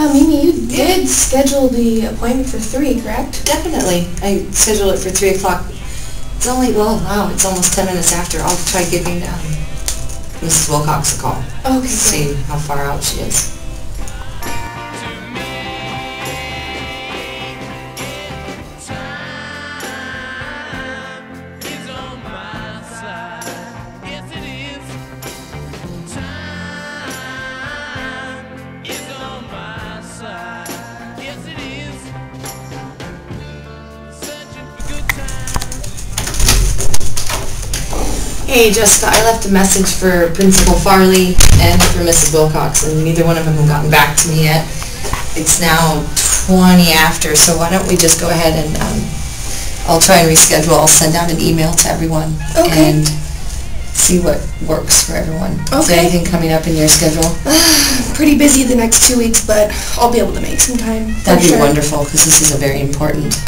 Mimi, you did schedule the appointment for 3, correct? Definitely. I scheduled it for 3 o'clock. It's only, well, wow, it's almost 10 minutes after. I'll try giving Mrs. Wilcox a call. Okay. See how far out she is. Hey Jessica, I left a message for Principal Farley and for Mrs. Wilcox, and neither one of them have gotten back to me yet. It's now 20 after, so why don't we just go ahead and I'll try and reschedule. I'll send out an email to everyone and see what works for everyone. Is there anything coming up in your schedule? Pretty busy the next 2 weeks, but I'll be able to make some time. That'd be wonderful, because this is a very important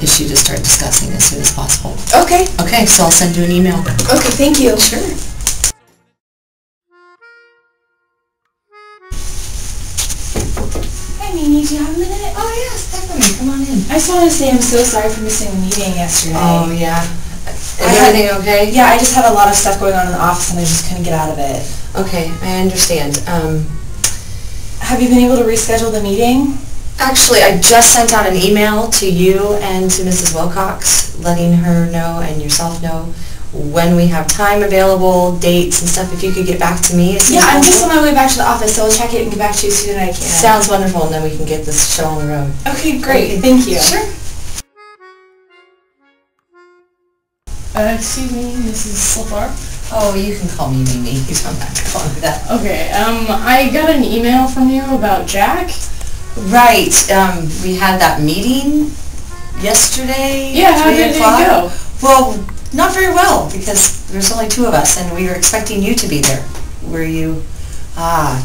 issue to start discussing as soon as possible. Okay. Okay, so I'll send you an email. Okay, thank you. Sure. Hi Mimi, do you have a minute? Oh yes, definitely. Come on in. I just wanted to say I'm so sorry for missing the meeting yesterday. Oh yeah. Is everything okay? Yeah, I just had a lot of stuff going on in the office and I just couldn't get out of it. Okay, I understand. Have you been able to reschedule the meeting? Actually, I just sent out an email to you and to Mrs. Wilcox, letting her know and yourself know when we have time available, dates and stuff. If you could get back to me as soon as I'm just on possible. my way back to the office, so I'll check it and get back to you as soon as I can. Sounds wonderful, and then we can get this show on the road. Okay, great. Thank you. Sure. Excuse me, Mrs. Slapar? Oh, you can call me Mimi. You don't have to call me that. Okay, I got an email from you about Jack. Right. We had that meeting yesterday. Yeah, how 3 did it o'clock. go? Well, not very well, because there's only 2 of us, and we were expecting you to be there. Were you?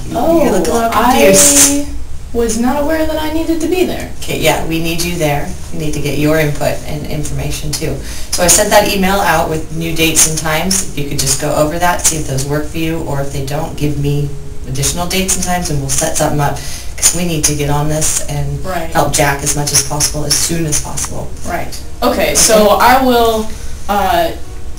You look a little confused. I was not aware that I needed to be there. Okay, yeah, we need you there. We need to get your input and information too. So I sent that email out with new dates and times. If you could just go over that, see if those work for you, or if they don't, give me additional dates and times and we'll set something up, because we need to get on this and help Jack as much as possible, as soon as possible. Right. Okay, so I will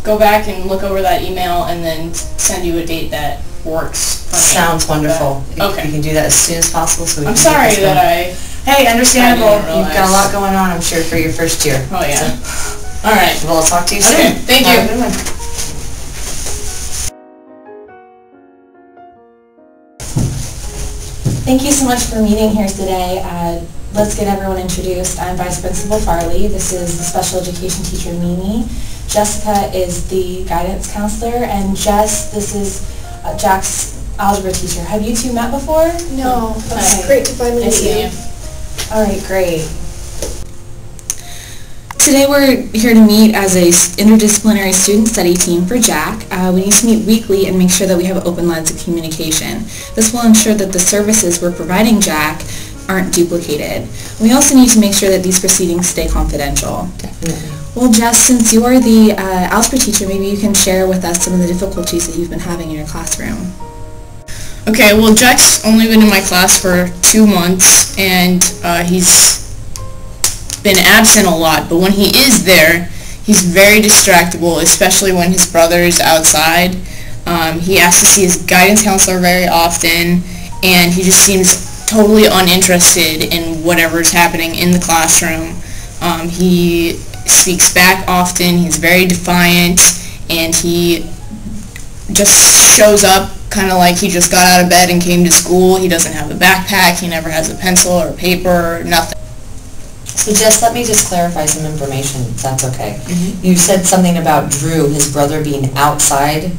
go back and look over that email and then send you a date that works for me. Sounds wonderful. Okay. You can do that as soon as possible. So we I'm can sorry get this that going. Hey, understandable. You've got a lot going on, I'm sure, for your first year. Oh, yeah. So, all right. Well, I'll talk to you soon. Okay, thank you. Have a good one. Thank you so much for meeting here today. Let's get everyone introduced. I'm Vice Principal Farley. This is the special education teacher, Mimi. Jessica is the guidance counselor, and Jess, this is Jack's algebra teacher. Have you two met before? No, it's great to finally meet you. All right, great. Today we're here to meet as a interdisciplinary student study team for Jack. We need to meet weekly and make sure that we have open lines of communication. This will ensure that the services we're providing Jack aren't duplicated. We also need to make sure that these proceedings stay confidential. Definitely. Well, Jess, since you are the algebra teacher, maybe you can share with us some of the difficulties that you've been having in your classroom. Okay, well, Jack's only been in my class for 2 months, and he's been absent a lot, but when he is there, he's very distractible, especially when his brother is outside. He asks to see his guidance counselor very often, and he just seems totally uninterested in whatever's happening in the classroom. He speaks back often, he's very defiant, and he just shows up kind of like he just got out of bed and came to school. He doesn't have a backpack, he never has a pencil or paper, nothing. So Jess, let me just clarify some information, if that's okay. You said something about Drew, his brother, being outside.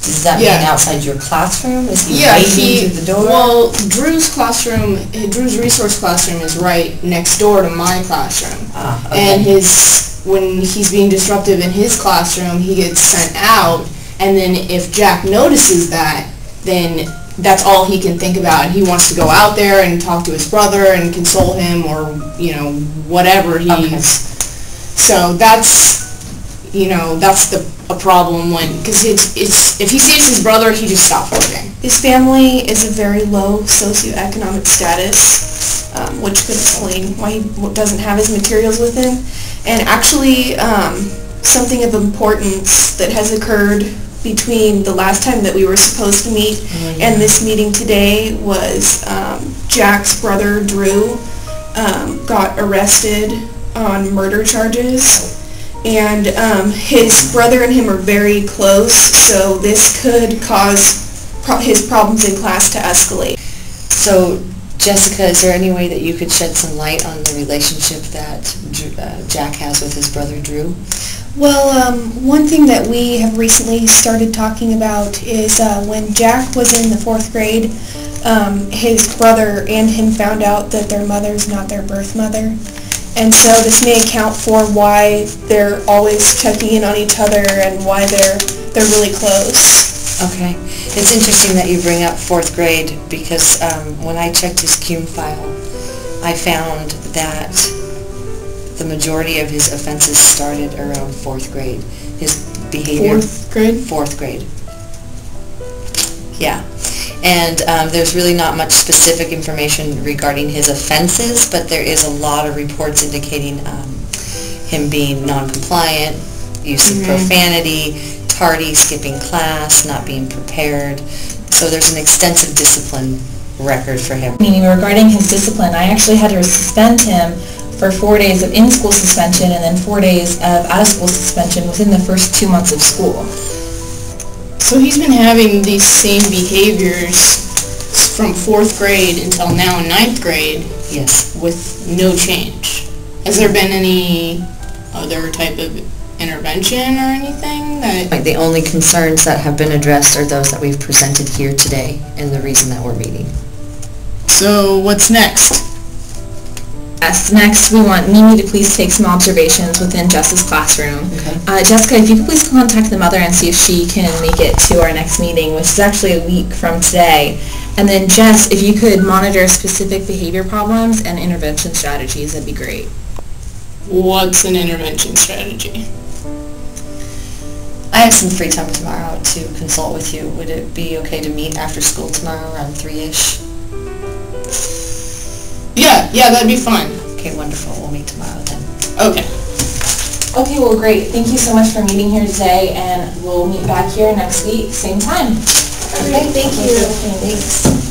Does that mean outside your classroom? Is he waiting through the door? Well, Drew's classroom, Drew's resource classroom is right next door to my classroom. And when he's being disruptive in his classroom, he gets sent out, and then if Jack notices that, then that's all he can think about. He wants to go out there and talk to his brother and console him, or, whatever he's... So that's... you know, that's a problem because if he sees his brother, he just stops working. His family is a very low socioeconomic status, which could explain why he doesn't have his materials with him. And actually, something of importance that has occurred between the last time that we were supposed to meet and this meeting today was Jack's brother, Drew, got arrested on murder charges. And his brother and him are very close, so this could cause his problems in class to escalate. So, Jessica, is there any way that you could shed some light on the relationship that Jack has with his brother Drew? Well, one thing that we have recently started talking about is when Jack was in the 4th grade, his brother and him found out that their mother's not their birth mother. And so this may account for why they're always checking in on each other and why they're really close. Okay. It's interesting that you bring up 4th grade because when I checked his cum file, I found that the majority of his offenses started around 4th grade. His behavior... 4th grade? 4th grade. Yeah. And there's really not much specific information regarding his offenses, but there is a lot of reports indicating him being non-compliant, use of profanity, tardy, skipping class, not being prepared. So there's an extensive discipline record for him. Meaning regarding his discipline, I actually had to suspend him for 4 days of in-school suspension and then 4 days of out-of-school suspension within the first 2 months of school. So he's been having these same behaviors from 4th grade until now in 9th grade. Yes. With no change. Has there been any other type of intervention or anything that... Like the only concerns that have been addressed are those that we've presented here today and the reason that we're meeting. So what's next? Yes, next we want Mimi to please take some observations within Jess's classroom. Okay. Jessica, if you could please contact the mother and see if she can make it to our next meeting, which is actually a week from today. And then Jess, if you could monitor specific behavior problems and intervention strategies, that'd be great. What's an intervention strategy? I have some free time tomorrow to consult with you. Would it be okay to meet after school tomorrow around 3-ish? Yeah, that'd be fine. Okay, wonderful. We'll meet tomorrow then. Okay. Okay, well great. Thank you so much for meeting here today, and we'll meet back here next week, same time. Okay, thank you. Thanks.